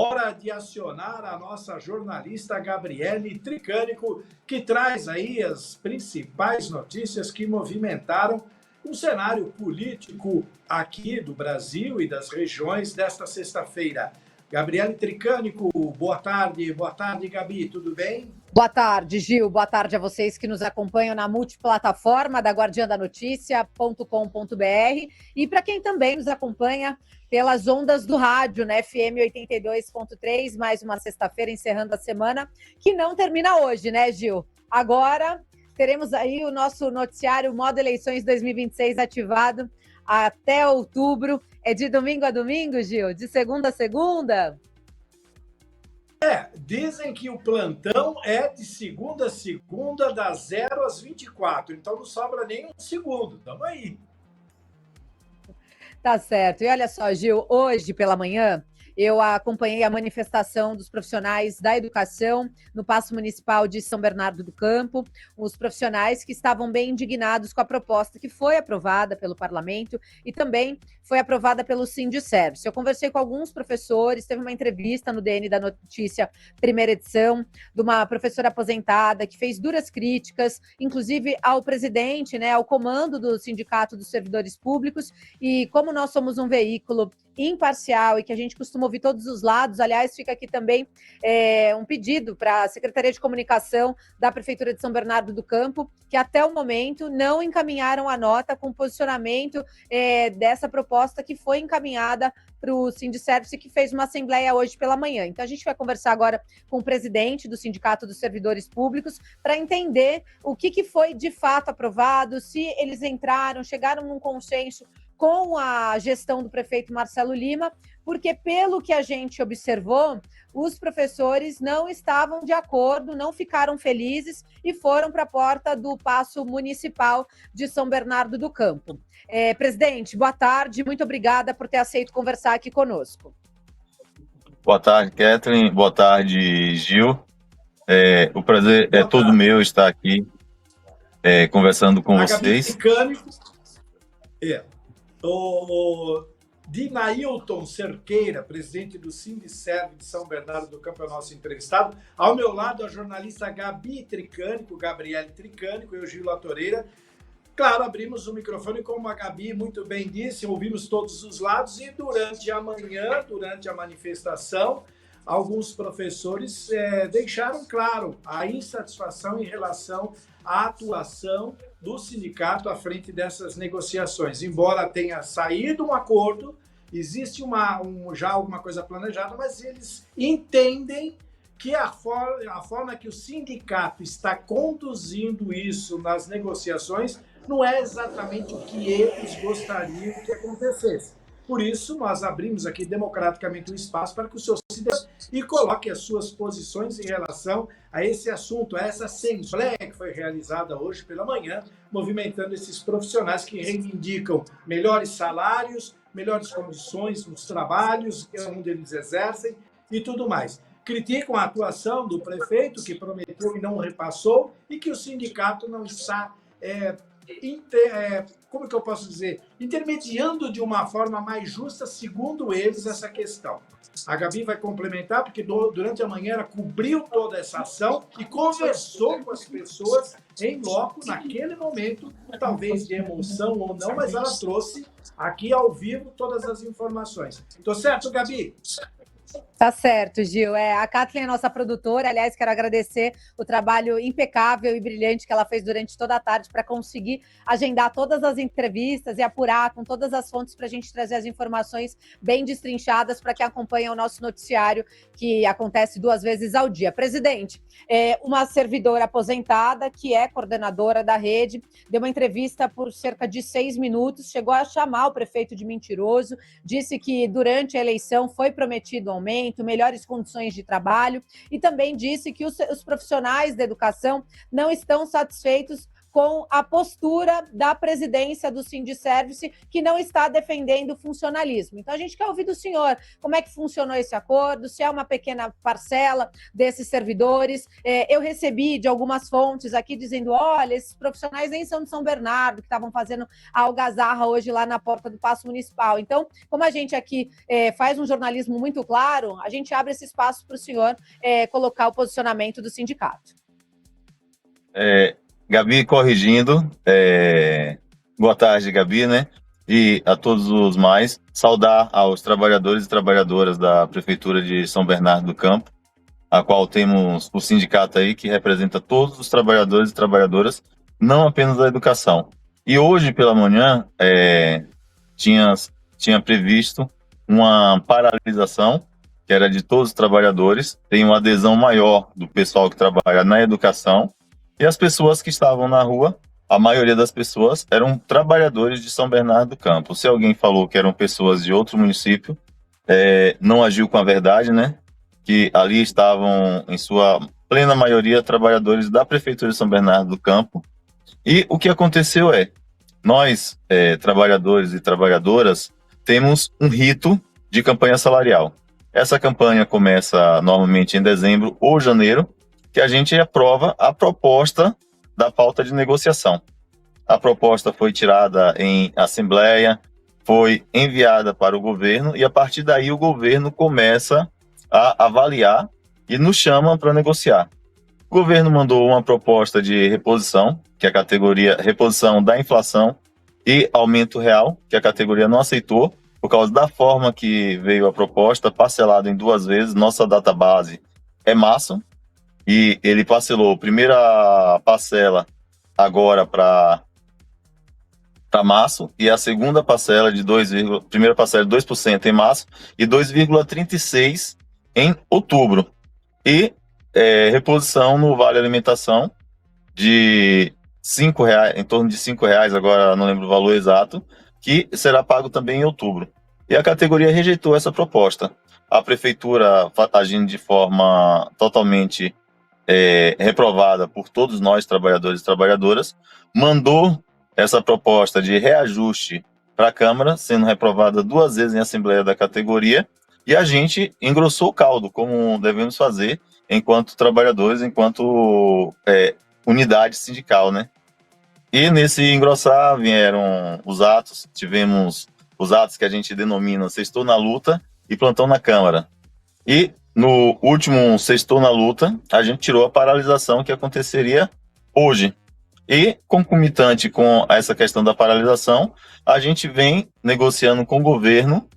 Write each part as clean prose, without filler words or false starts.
hora de acionar a nossa jornalista Gabriele Tricânico, que traz aí as principais notícias que movimentaram o cenário político aqui do Brasil e das regiões desta sexta-feira. Gabriele Tricânico, boa tarde, Gabi, tudo bem? Boa tarde, Gil. Boa tarde a vocês que nos acompanham na multiplataforma da guardiandanoticia.com.br e para quem também nos acompanha pelas ondas do rádio, né, FM 82.3, mais uma sexta-feira encerrando a semana, que não termina hoje, né, Gil? Agora teremos aí o nosso noticiário Modo Eleições 2026 ativado até outubro. É de domingo a domingo, Gil? De segunda a segunda? Dizem que o plantão é de segunda a segunda, das 0 às 24, então não sobra nem um segundo, tamo aí. Tá certo. E olha só, Gil, hoje pela manhã eu acompanhei a manifestação dos profissionais da educação no Paço Municipal de São Bernardo do Campo, os profissionais que estavam bem indignados com a proposta que foi aprovada pelo Parlamento e também foi aprovada pelo Sindicervice. Eu conversei com alguns professores, teve uma entrevista no DN da Notícia, primeira edição, de uma professora aposentada que fez duras críticas, inclusive ao presidente, né, ao comando do Sindicato dos Servidores Públicos, e como nós somos um veículo imparcial e que a gente costuma ouvir todos os lados. Aliás, fica aqui também um pedido para a Secretaria de Comunicação da Prefeitura de São Bernardo do Campo, que até o momento não encaminharam a nota com posicionamento dessa proposta que foi encaminhada para o Sindicervice, que fez uma assembleia hoje pela manhã. Então, a gente vai conversar agora com o presidente do Sindicato dos Servidores Públicos para entender o que foi de fato aprovado, se eles chegaram num consenso com a gestão do prefeito Marcelo Lima, porque, pelo que a gente observou, os professores não estavam de acordo, não ficaram felizes e foram para a porta do Paço Municipal de São Bernardo do Campo. Presidente, boa tarde, muito obrigada por ter aceito conversar aqui conosco. Boa tarde, Kathleen, boa tarde, Gil. O prazer é todo meu estar aqui conversando com vocês. O Dinailton Cerqueira, presidente do Sindicervice de São Bernardo do Campo, é o nosso entrevistado. Ao meu lado, a jornalista Gabi Tricânico, Gabriele Tricânico, e o Gil Latoreira. Claro, abrimos o microfone, como a Gabi muito bem disse, ouvimos todos os lados e durante a manhã, durante a manifestação, alguns professores deixaram claro a insatisfação em relação à atuação do sindicato à frente dessas negociações. Embora tenha saído um acordo, existe já alguma coisa planejada, mas eles entendem que a forma que o sindicato está conduzindo isso nas negociações não é exatamente o que eles gostariam que acontecesse. Por isso, nós abrimos aqui democraticamente um espaço para que o senhor se dê e coloque as suas posições em relação a esse assunto, a essa assembleia que foi realizada hoje pela manhã, movimentando esses profissionais que reivindicam melhores salários, melhores condições nos trabalhos onde eles exercem e tudo mais. Criticam a atuação do prefeito, que prometeu e não repassou, e que o sindicato não está como que eu posso dizer, intermediando de uma forma mais justa, segundo eles, essa questão. A Gabi vai complementar, porque durante a manhã ela cobriu toda essa ação e conversou com as pessoas em loco, naquele momento, talvez de emoção ou não, mas ela trouxe aqui ao vivo todas as informações. Tô certo, Gabi? Tá certo, Gil. A Kathleen é nossa produtora. Aliás, quero agradecer o trabalho impecável e brilhante que ela fez durante toda a tarde para conseguir agendar todas as entrevistas e apurar com todas as fontes para a gente trazer as informações bem destrinchadas para quem acompanha o nosso noticiário, que acontece 2 vezes ao dia. Presidente, uma servidora aposentada, que é coordenadora da rede, deu uma entrevista por cerca de 6 minutos, chegou a chamar o prefeito de mentiroso, disse que durante a eleição foi prometido aumento, melhores condições de trabalho, e também disse que os profissionais da educação não estão satisfeitos com a postura da presidência do Sindiservice, que não está defendendo o funcionalismo. Então, a gente quer ouvir do senhor como é que funcionou esse acordo, se é uma pequena parcela desses servidores. Eu recebi de algumas fontes aqui dizendo, olha, esses profissionais nem são de São Bernardo, que estavam fazendo a algazarra hoje lá na porta do Paço Municipal. Então, como a gente aqui faz um jornalismo muito claro, a gente abre esse espaço para o senhor colocar o posicionamento do sindicato. Gabi, corrigindo, boa tarde, Gabi, né? E a todos os mais, saudar aos trabalhadores e trabalhadoras da Prefeitura de São Bernardo do Campo, a qual temos o sindicato aí que representa todos os trabalhadores e trabalhadoras, não apenas da educação. E hoje pela manhã tinha previsto uma paralisação, que era de todos os trabalhadores, tem uma adesão maior do pessoal que trabalha na educação, e as pessoas que estavam na rua, a maioria das pessoas eram trabalhadores de São Bernardo do Campo. Se alguém falou que eram pessoas de outro município, não agiu com a verdade, né? Que ali estavam, em sua plena maioria, trabalhadores da Prefeitura de São Bernardo do Campo. E o que aconteceu nós, trabalhadores e trabalhadoras, temos um rito de campanha salarial. Essa campanha começa normalmente em dezembro ou janeiro, que a gente aprova a proposta da pauta de negociação. A proposta foi tirada em assembleia, foi enviada para o governo e a partir daí o governo começa a avaliar e nos chama para negociar. O governo mandou uma proposta de reposição, que é a categoria reposição da inflação e aumento real, que a categoria não aceitou, por causa da forma que veio a proposta, parcelado em 2 vezes. Nossa database é março, e ele parcelou a primeira parcela agora para março, e a segunda parcela primeira parcela de 2% em março e 2,36% em outubro. E reposição no Vale Alimentação de R$5, em torno de R$5, agora não lembro o valor exato, que será pago também em outubro. E a categoria rejeitou essa proposta. A prefeitura, agindo de forma totalmente reprovada por todos nós, trabalhadores e trabalhadoras, mandou essa proposta de reajuste para a Câmara, sendo reprovada 2 vezes em assembleia da categoria, e a gente engrossou o caldo, como devemos fazer enquanto trabalhadores, enquanto unidade sindical, né? E nesse engrossar vieram os atos, tivemos os atos que a gente denomina Sextou na Luta e Plantão na Câmara. E no último Sextou na Luta, a gente tirou a paralisação que aconteceria hoje. E, concomitante com essa questão da paralisação, a gente vem negociando com o governo,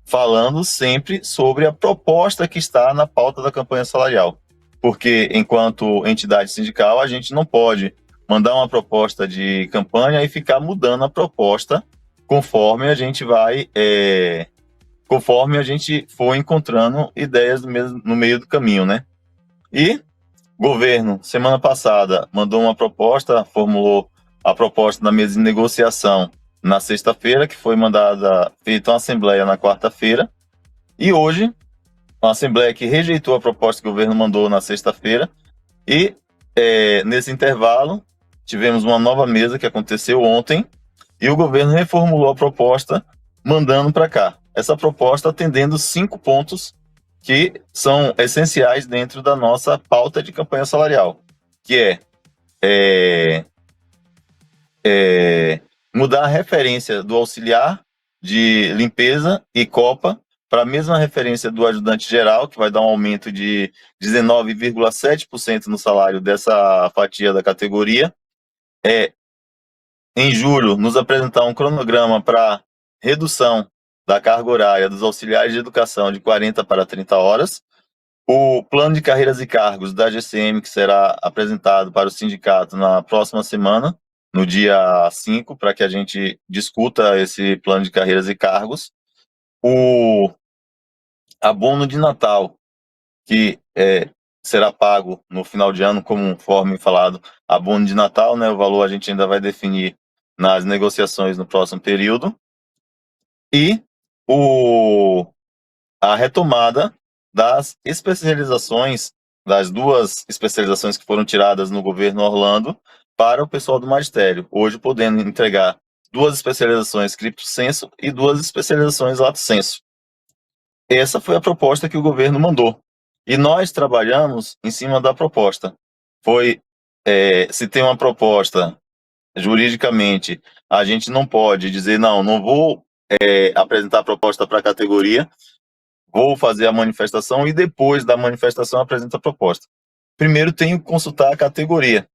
falando sempre sobre a proposta que está na pauta da campanha salarial. Porque, enquanto entidade sindical, a gente não pode mandar uma proposta de campanha e ficar mudando a proposta conforme a gente for encontrando ideias no meio do caminho, né? E o governo, semana passada, mandou uma proposta, formulou a proposta da mesa de negociação na sexta-feira, que foi feita uma assembleia na quarta-feira, e hoje, uma assembleia que rejeitou a proposta que o governo mandou na sexta-feira, e nesse intervalo, tivemos uma nova mesa que aconteceu ontem, e o governo reformulou a proposta, mandando para cá. Essa proposta atendendo 5 pontos que são essenciais dentro da nossa pauta de campanha salarial, que mudar a referência do auxiliar de limpeza e copa para a mesma referência do ajudante geral, que vai dar um aumento de 19,7% no salário dessa fatia da categoria. Em julho, nos apresentar um cronograma para redução da carga horária dos auxiliares de educação de 40 para 30 horas, o plano de carreiras e cargos da GCM, que será apresentado para o sindicato na próxima semana, no dia 5, para que a gente discuta esse plano de carreiras e cargos, o abono de Natal, que será pago no final de ano, conforme falado, abono de Natal, né? O valor a gente ainda vai definir nas negociações no próximo período, e a retomada das especializações, das 2 especializações que foram tiradas no governo Orlando, para o pessoal do magistério, hoje podendo entregar 2 especializações Scripto Sensu e 2 especializações Lato Sensu. Essa foi a proposta que o governo mandou. E nós trabalhamos em cima da proposta. Se tem uma proposta, juridicamente, a gente não pode dizer, não vou apresentar a proposta para a categoria, vou fazer a manifestação e depois da manifestação apresento a proposta. Primeiro tenho que consultar a categoria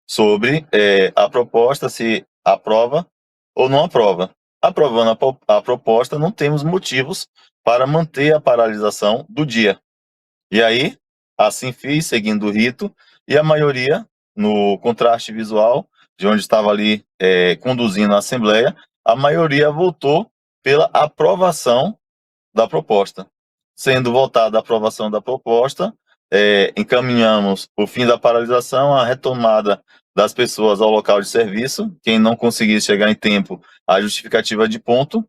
sobre a proposta, se aprova ou não aprova. Aprovando a proposta, não temos motivos para manter a paralisação do dia. E aí, assim fiz, seguindo o rito, e a maioria, no contraste visual, de onde estava ali conduzindo a Assembleia, a maioria votou pela aprovação da proposta. Sendo votada a aprovação da proposta, encaminhamos o fim da paralisação, a retomada das pessoas ao local de serviço, quem não conseguisse chegar em tempo, a justificativa de ponto,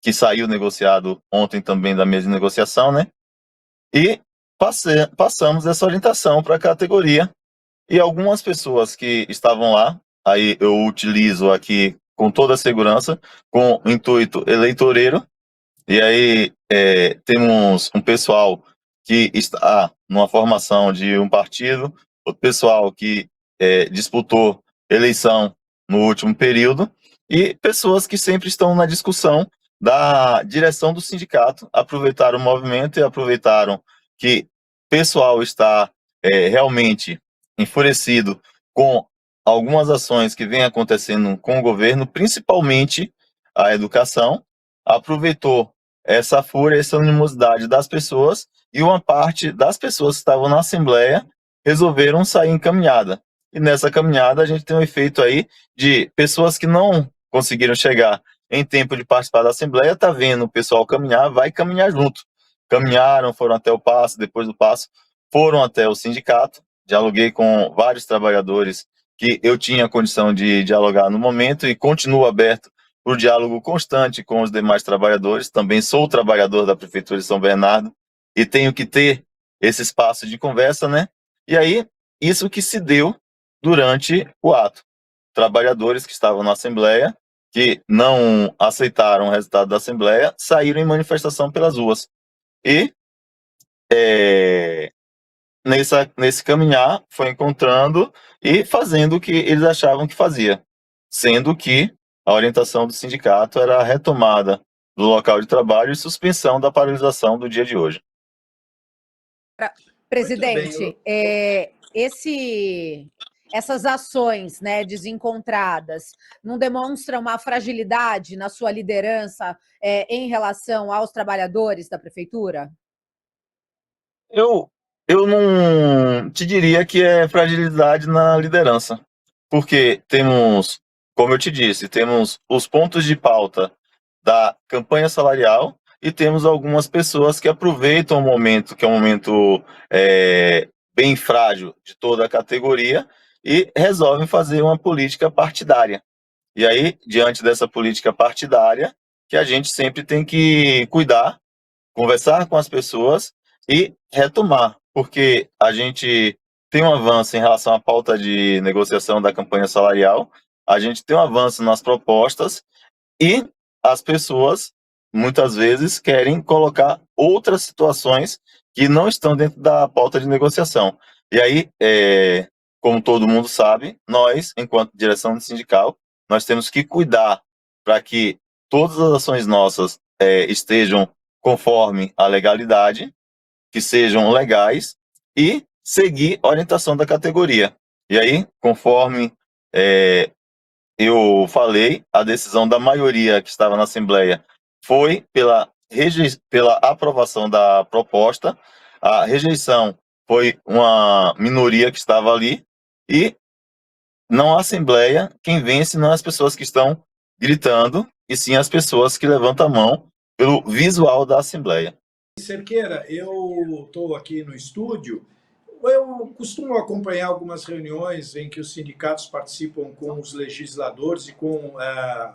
que saiu negociado ontem também da mesa de negociação, né? E passamos essa orientação para a categoria, e algumas pessoas que estavam lá, aí eu utilizo aqui com toda a segurança, com o intuito eleitoreiro, e aí temos um pessoal que está numa formação de um partido, o pessoal que disputou eleição no último período, e pessoas que sempre estão na discussão da direção do sindicato, aproveitaram o movimento e aproveitaram que o pessoal está realmente enfurecido com algumas ações que vêm acontecendo com o governo, principalmente a educação, aproveitou essa fúria, essa animosidade das pessoas, e uma parte das pessoas que estavam na Assembleia resolveram sair em caminhada. E nessa caminhada a gente tem um efeito aí de pessoas que não conseguiram chegar em tempo de participar da Assembleia, tá vendo o pessoal caminhar, vai caminhar junto. Caminharam, foram até o paço, depois do paço, foram até o sindicato, dialoguei com vários trabalhadores que eu tinha condição de dialogar no momento e continuo aberto para o diálogo constante com os demais trabalhadores. Também sou trabalhador da Prefeitura de São Bernardo e tenho que ter esse espaço de conversa, né? E aí, isso que se deu durante o ato. Trabalhadores que estavam na Assembleia, que não aceitaram o resultado da Assembleia, saíram em manifestação pelas ruas. E nesse caminhar, foi encontrando e fazendo o que eles achavam que fazia, sendo que a orientação do sindicato era a retomada do local de trabalho e suspensão da paralisação do dia de hoje. Presidente, essas ações, né, desencontradas não demonstram uma fragilidade na sua liderança em relação aos trabalhadores da prefeitura? Eu não te diria que é fragilidade na liderança, porque temos, como eu te disse, temos os pontos de pauta da campanha salarial e temos algumas pessoas que aproveitam o momento, que é um momento bem frágil de toda a categoria, e resolvem fazer uma política partidária. E aí, diante dessa política partidária, que a gente sempre tem que cuidar, conversar com as pessoas e retomar, porque a gente tem um avanço em relação à pauta de negociação da campanha salarial, a gente tem um avanço nas propostas e as pessoas, muitas vezes, querem colocar outras situações que não estão dentro da pauta de negociação. E aí, como todo mundo sabe, nós, enquanto direção sindical, nós temos que cuidar para que todas as ações nossas estejam conforme a legalidade, que sejam legais e seguir a orientação da categoria. E aí, conforme eu falei, a decisão da maioria que estava na Assembleia foi pela aprovação da proposta, a rejeição foi uma minoria que estava ali, e não a Assembleia, quem vence não é as pessoas que estão gritando, e sim as pessoas que levantam a mão pelo visual da Assembleia. Cerqueira, eu estou aqui no estúdio. Eu costumo acompanhar algumas reuniões em que os sindicatos participam com os legisladores e com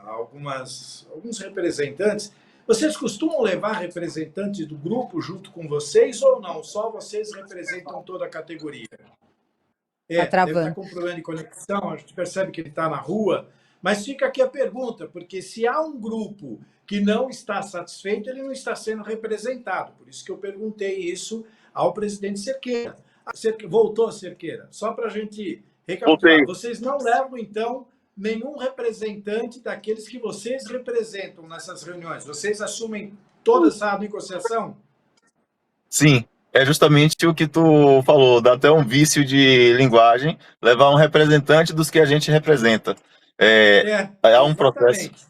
alguns representantes. Vocês costumam levar representantes do grupo junto com vocês ou não? Só vocês representam toda a categoria? Tá Deve estar travando. com problema de conexão, a gente percebe que ele está na rua. Mas fica aqui a pergunta, porque se há um grupo que não está satisfeito, ele não está sendo representado. Por isso que eu perguntei isso ao presidente Cerqueira. Voltou, Cerqueira? Só para a gente recapitular. Voltei. Vocês não levam, então, nenhum representante daqueles que vocês representam nessas reuniões? Vocês assumem toda essa negociação? Sim, é justamente o que tu falou, dá até um vício de linguagem, levar um representante dos que a gente representa. Há um processo, Exatamente.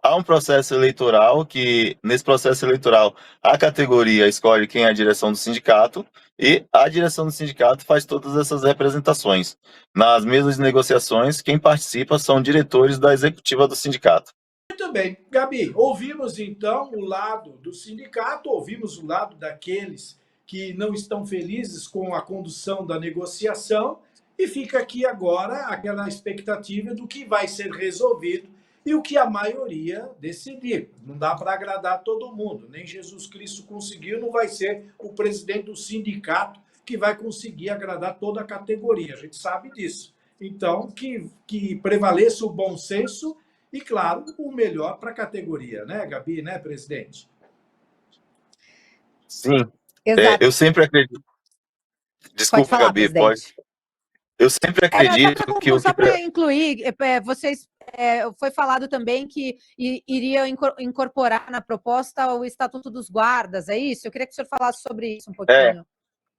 há um processo eleitoral que, nesse processo eleitoral, a categoria escolhe quem é a direção do sindicato e a direção do sindicato faz todas essas representações. Nas mesas de negociações, quem participa são diretores da executiva do sindicato. Muito bem. Gabi, ouvimos então o lado do sindicato, ouvimos o lado daqueles que não estão felizes com a condução da negociação e fica aqui agora aquela expectativa do que vai ser resolvido e o que a maioria decidir. Não dá para agradar todo mundo, nem Jesus Cristo conseguiu, não vai ser o presidente do sindicato que vai conseguir agradar toda a categoria, a gente sabe disso. Então, que prevaleça o bom senso e, claro, o melhor para a categoria, né, Gabi, né, presidente? Sim, Exato. eu sempre acredito. Pode Desculpa, falar, Gabi, pode. presidente. Eu sempre acredito que o Só que. para incluir, vocês foi falado também que iria incorporar na proposta o Estatuto dos Guardas, é isso? Eu queria que o senhor falasse sobre isso um pouquinho.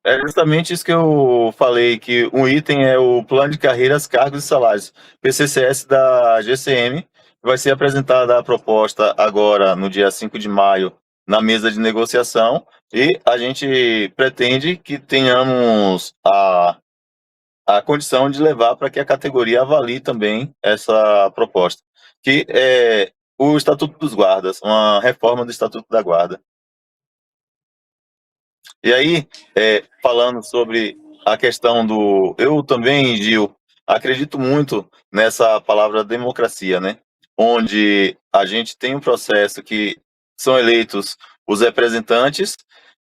É justamente isso que eu falei, que um item é o Plano de Carreiras, Cargos e Salários, PCCS da GCM, vai ser apresentada a proposta agora, no dia 5 de maio, na mesa de negociação, e a gente pretende que tenhamos a condição de levar para que a categoria avalie também essa proposta, que é o Estatuto dos Guardas, uma reforma do Estatuto da Guarda. E aí, falando sobre a questão do... Eu também, Gil, acredito muito nessa palavra democracia, né? Onde a gente tem um processo que são eleitos os representantes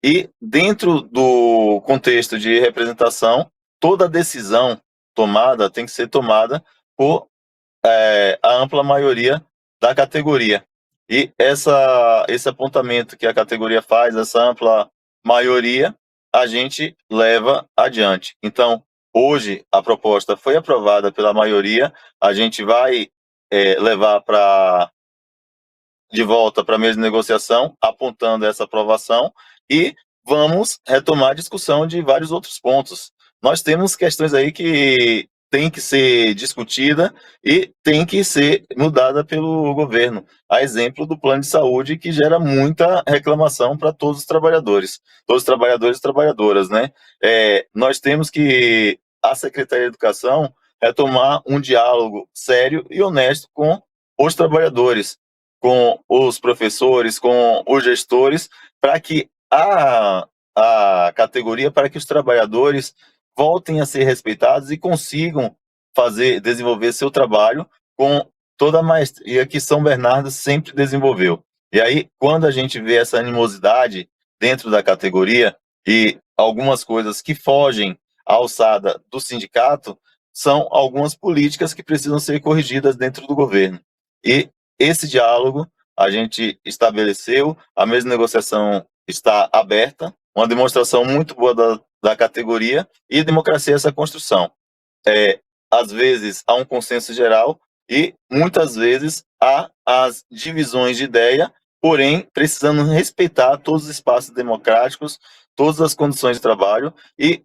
e dentro do contexto de representação, toda decisão tomada tem que ser tomada por a ampla maioria da categoria. E esse apontamento que a categoria faz, essa ampla maioria, a gente leva adiante. Então, hoje, a proposta foi aprovada pela maioria, a gente vai levar de volta para a mesa de negociação, apontando essa aprovação, e vamos retomar a discussão de vários outros pontos. Nós temos questões aí que tem que ser discutida e tem que ser mudada pelo governo. A exemplo do plano de saúde, que gera muita reclamação para todos os trabalhadores e trabalhadoras, né? Nós temos que, a Secretaria de Educação, retomar um diálogo sério e honesto com os trabalhadores, com os professores, com os gestores, para que a categoria, para que os trabalhadores voltem a ser respeitados e consigam desenvolver seu trabalho com toda a maestria que São Bernardo sempre desenvolveu. E aí, quando a gente vê essa animosidade dentro da categoria e algumas coisas que fogem à alçada do sindicato, são algumas políticas que precisam ser corrigidas dentro do governo. E esse diálogo a gente estabeleceu, a mesa de negociação está aberta, uma demonstração muito boa da categoria, e democracia é essa construção. Às vezes há um consenso geral e muitas vezes há as divisões de ideia, porém precisando respeitar todos os espaços democráticos, todas as condições de trabalho, e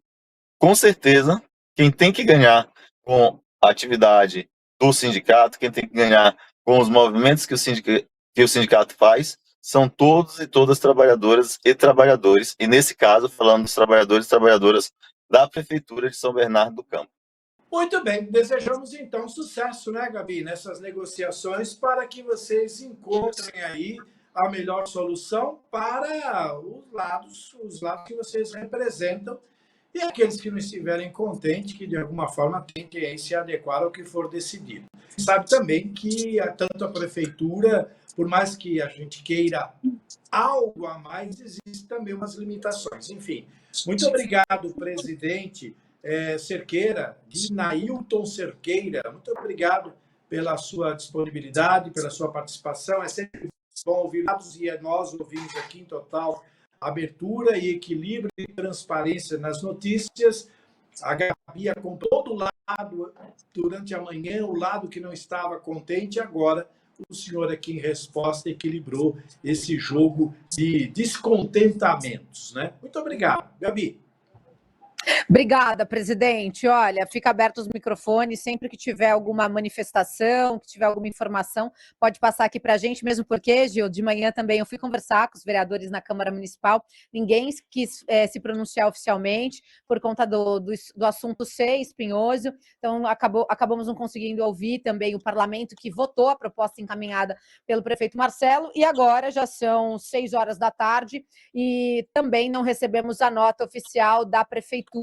com certeza quem tem que ganhar com a atividade do sindicato, quem tem que ganhar com os movimentos que o sindicato faz, são todos e todas trabalhadoras e trabalhadores, e nesse caso, falando dos trabalhadores e trabalhadoras da Prefeitura de São Bernardo do Campo. Muito bem, desejamos então sucesso, né, Gabi, nessas negociações para que vocês encontrem aí a melhor solução para os lados que vocês representam e aqueles que não estiverem contentes, que de alguma forma tentem se adequar ao que for decidido. Sabe também que tanto a prefeitura, por mais que a gente queira algo a mais, existem também umas limitações. Enfim, muito obrigado, presidente, Cerqueira, Guinailton Cerqueira, muito obrigado pela sua disponibilidade, pela sua participação. É sempre bom ouvir e nós ouvimos aqui em total abertura e equilíbrio e transparência nas notícias. A Gabi acompanhou todo lado durante a manhã, o lado que não estava contente, agora o senhor aqui em resposta equilibrou esse jogo de descontentamentos, né? Muito obrigado, Gabi. Obrigada, presidente. Olha, fica aberto os microfones, sempre que tiver alguma manifestação, que tiver alguma informação, pode passar aqui para a gente, mesmo porque, Gil, de manhã também eu fui conversar com os vereadores na Câmara Municipal, ninguém quis se pronunciar oficialmente por conta do assunto ser espinhoso, então acabamos não conseguindo ouvir também o parlamento que votou a proposta encaminhada pelo prefeito Marcelo, e agora já são 6 horas da tarde e também não recebemos a nota oficial da Prefeitura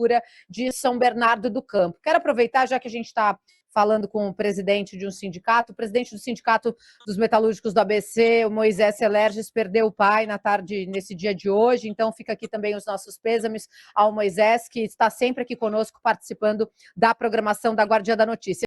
de São Bernardo do Campo. Quero aproveitar, já que a gente está falando com o presidente de um sindicato, o presidente do Sindicato dos Metalúrgicos do ABC, o Moisés Celerges, perdeu o pai na tarde, nesse dia de hoje, então fica aqui também os nossos pêsames ao Moisés, que está sempre aqui conosco participando da programação da Guardiã da Notícia.